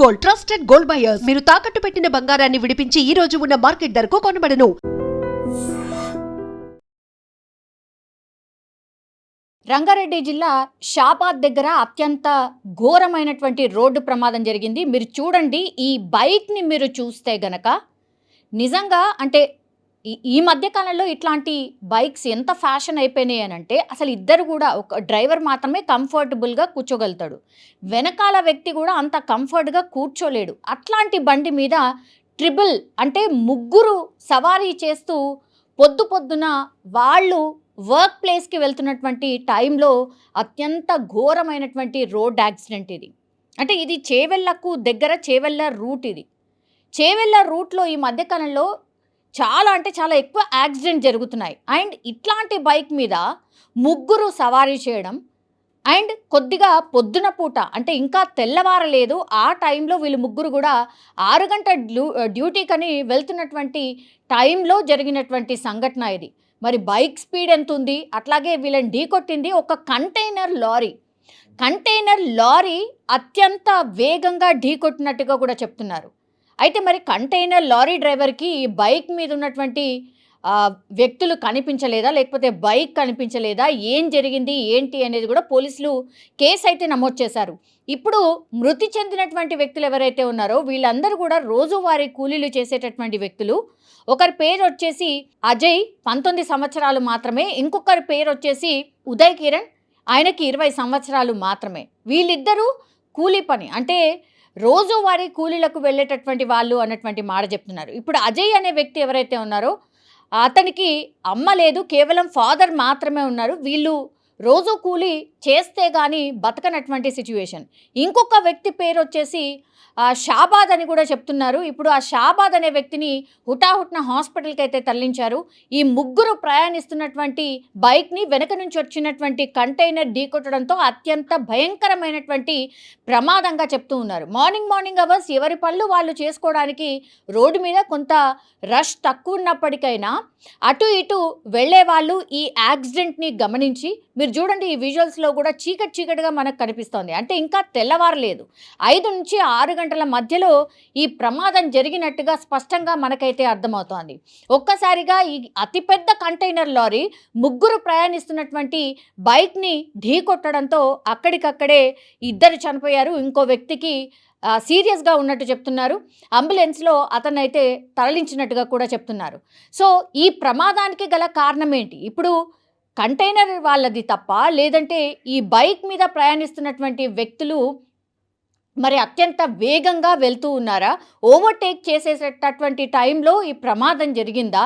Gold, trusted gold buyers. మీరు తాకట్టు పెట్టిన బంగారాన్ని విడిపించి ఈ రోజు ఉన్న మార్కెట్ ధరకు కొనబడను. రంగారెడ్డి జిల్లా షాబాద్ దగ్గర అత్యంత ఘోరమైనటువంటి రోడ్డు ప్రమాదం జరిగింది. మీరు చూడండి, ఈ బైక్ని మీరు చూస్తే గనక నిజంగా అంటే ఈ మధ్య కాలంలో ఇట్లాంటి బైక్స్ ఎంత ఫ్యాషన్ అయిపోయినాయి అని అంటే, అసలు ఇద్దరు కూడా ఒక డ్రైవర్ మాత్రమే కంఫర్టబుల్గా కూర్చోగలుగుతాడు, వెనకాల వ్యక్తి కూడా అంత కంఫర్ట్గా కూర్చోలేడు. అట్లాంటి బండి మీద ట్రిబుల్ అంటే ముగ్గురు సవారీ చేస్తూ పొద్దున వాళ్ళు వర్క్ ప్లేస్కి వెళ్తున్నటువంటి టైంలో అత్యంత ఘోరమైనటువంటి రోడ్ యాక్సిడెంట్ ఇది. అంటే ఇది చేవెళ్ళకు దగ్గర చేవెళ్ళ రూట్ ఇది. చేవెళ్ళ రూట్లో ఈ మధ్యకాలంలో చాలా అంటే చాలా ఎక్కువ యాక్సిడెంట్ జరుగుతున్నాయి. అండ్ ఇట్లాంటి బైక్ మీద ముగ్గురు సవారీ చేయడం అండ్ కొద్దిగా పొద్దున పూట అంటే ఇంకా తెల్లవారలేదు ఆ టైంలో వీళ్ళు ముగ్గురు కూడా 6 గంటల డ్యూటీకని వెళ్తున్నటువంటి టైంలో జరిగినటువంటి సంఘటన ఇది. మరి బైక్ స్పీడ్ ఎంత ఉంది, అట్లాగే వీళ్ళని ఢీకొట్టింది ఒక కంటైనర్ లారీ అత్యంత వేగంగా ఢీకొట్టినట్టుగా కూడా చెప్తున్నారు. అయితే మరి కంటైనర్ లారీ డ్రైవర్కి ఈ బైక్ మీద ఉన్నటువంటి వ్యక్తులు కనిపించలేదా, లేకపోతే బైక్ కనిపించలేదా, ఏం జరిగింది ఏంటి అనేది కూడా పోలీసులు కేసు అయితే నమోదు చేశారు. ఇప్పుడు మృతి చెందినటువంటి వ్యక్తులు ఎవరైతే ఉన్నారో వీళ్ళందరూ కూడా రోజువారీ కూలీలు చేసేటటువంటి వ్యక్తులు. ఒకరి పేరు వచ్చేసి అజయ్, 19 సంవత్సరాలు మాత్రమే. ఇంకొకరి పేరు వచ్చేసి ఉదయ్ కిరణ్, ఆయనకి 20 సంవత్సరాలు మాత్రమే. వీళ్ళిద్దరూ కూలీ పని అంటే రోజువారీ కూలీలకు వెళ్ళేటటువంటి వాళ్ళు అన్నటువంటి మాట చెప్తున్నారు. ఇప్పుడు అజయ్ అనే వ్యక్తి ఎవరైతే ఉన్నారో అతనికి అమ్మ లేదు, కేవలం ఫాదర్ మాత్రమే ఉన్నారు. వీళ్ళు రోజు కూలీ చేస్తే కానీ బతకనటువంటి సిచ్యువేషన్. ఇంకొక వ్యక్తి పేరు వచ్చేసి షాబాద్ అని కూడా చెప్తున్నారు. ఇప్పుడు ఆ షాబాద్ అనే వ్యక్తిని హుటాహుట్న హాస్పిటల్కి అయితే తరలించారు. ఈ ముగ్గురు ప్రయాణిస్తున్నటువంటి బైక్ని వెనక నుంచి వచ్చినటువంటి కంటైనర్ ఢీకొట్టడంతో అత్యంత భయంకరమైనటువంటి ప్రమాదంగా చెప్తూ ఉన్నారు. మార్నింగ్ అవర్స్ ఎవరి పనులు వాళ్ళు చేసుకోవడానికి రోడ్డు మీద కొంత రష్ తక్కువ ఉన్నప్పటికైనా అటు ఇటు వెళ్ళే వాళ్ళు ఈ యాక్సిడెంట్ని గమనించి, మీరు చూడండి ఈ విజువల్స్లో కూడా చీకటిగా మనకు కనిపిస్తోంది. అంటే ఇంకా తెల్లవారలేదు, 5 నుంచి 6 గంటల మధ్యలో ఈ ప్రమాదం జరిగినట్టుగా స్పష్టంగా మనకైతే అర్థమవుతోంది. ఒక్కసారిగా ఈ అతిపెద్ద కంటైనర్ లారీ ముగ్గురు ప్రయాణిస్తున్నటువంటి బైక్ని ఢీకొట్టడంతో అక్కడికక్కడే ఇద్దరు చనిపోయారు. ఇంకో వ్యక్తికి సీరియస్గా ఉన్నట్టు చెప్తున్నారు. అంబులెన్స్లో అతనైతే తరలించినట్టుగా కూడా చెప్తున్నారు. సో ఈ ప్రమాదానికి గల కారణం ఏంటి? ఇప్పుడు కంటైనర్ వాళ్ళది తప్ప, లేదంటే ఈ బైక్ మీద ప్రయాణిస్తున్నటువంటి వ్యక్తులు మరి అత్యంత వేగంగా వెళ్తూ ఉన్నారా, ఓవర్టేక్ చేసేటటువంటి టైంలో ఈ ప్రమాదం జరిగిందా,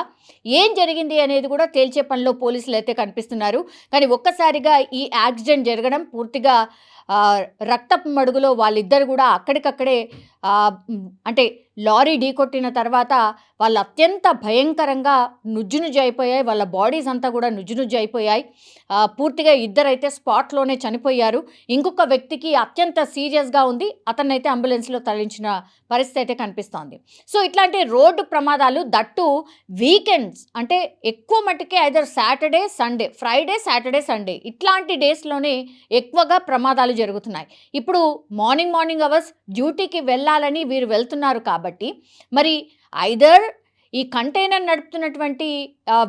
ఏం జరిగింది అనేది కూడా తేల్చే పనిలో పోలీసులు అయితే కనిపిస్తున్నారు. కానీ ఒక్కసారిగా ఈ యాక్సిడెంట్ జరగడం పూర్తిగా రక్తపు మడుగులో వాళ్ళిద్దరు కూడా అక్కడికక్కడే అంటే లారీ ఢీకొట్టిన తర్వాత వాళ్ళు అత్యంత భయంకరంగా నుజ్జునుజ్జు అయిపోయాయి. వాళ్ళ బాడీస్ అంతా కూడా నుజ్జునుజ్జు అయిపోయాయి. పూర్తిగా ఇద్దరైతే స్పాట్లోనే చనిపోయారు. ఇంకొక వ్యక్తికి అత్యంత సీరియస్గా ఉంది, అతన్నైతే అంబులెన్స్లో తరలించిన పరిస్థితి అయితే కనిపిస్తోంది. సో ఇట్లాంటి రోడ్డు ప్రమాదాలు దట్టు వీకెండ్స్ అంటే ఎక్కువ మట్టుకే either Saturday Sunday, Friday Saturday Sunday ఇట్లాంటి డేస్లోనే ఎక్కువగా ప్రమాదాలు జరుగుతున్నాయి. ఇప్పుడు మార్నింగ్ అవర్స్ డ్యూటీకి వెళ్ళాలని వీరు వెళ్తున్నారు కాబట్టి మరి ఐదర్ ఈ కంటైనర్ నడుపుతున్నటువంటి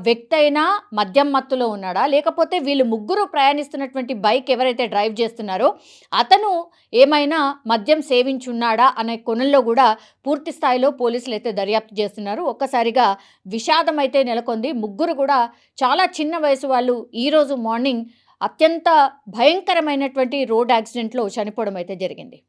వ్యక్తి అయినా మద్యం మత్తులో ఉన్నాడా, లేకపోతే వీళ్ళు ముగ్గురు ప్రయాణిస్తున్నటువంటి బైక్ ఎవరైతే డ్రైవ్ చేస్తున్నారో అతను ఏమైనా మద్యం సేవించున్నాడా అనే కోణంలో కూడా పూర్తి స్థాయిలో పోలీసులు అయితే దర్యాప్తు చేస్తున్నారు. ఒక్కసారిగా విషాదం అయితే నెలకొంది. ముగ్గురు కూడా చాలా చిన్న వయసు వాళ్ళు ఈరోజు మార్నింగ్ అత్యంత భయంకరమైనటువంటి రోడ్ యాక్సిడెంట్లో చనిపోవడం అయితే జరిగింది.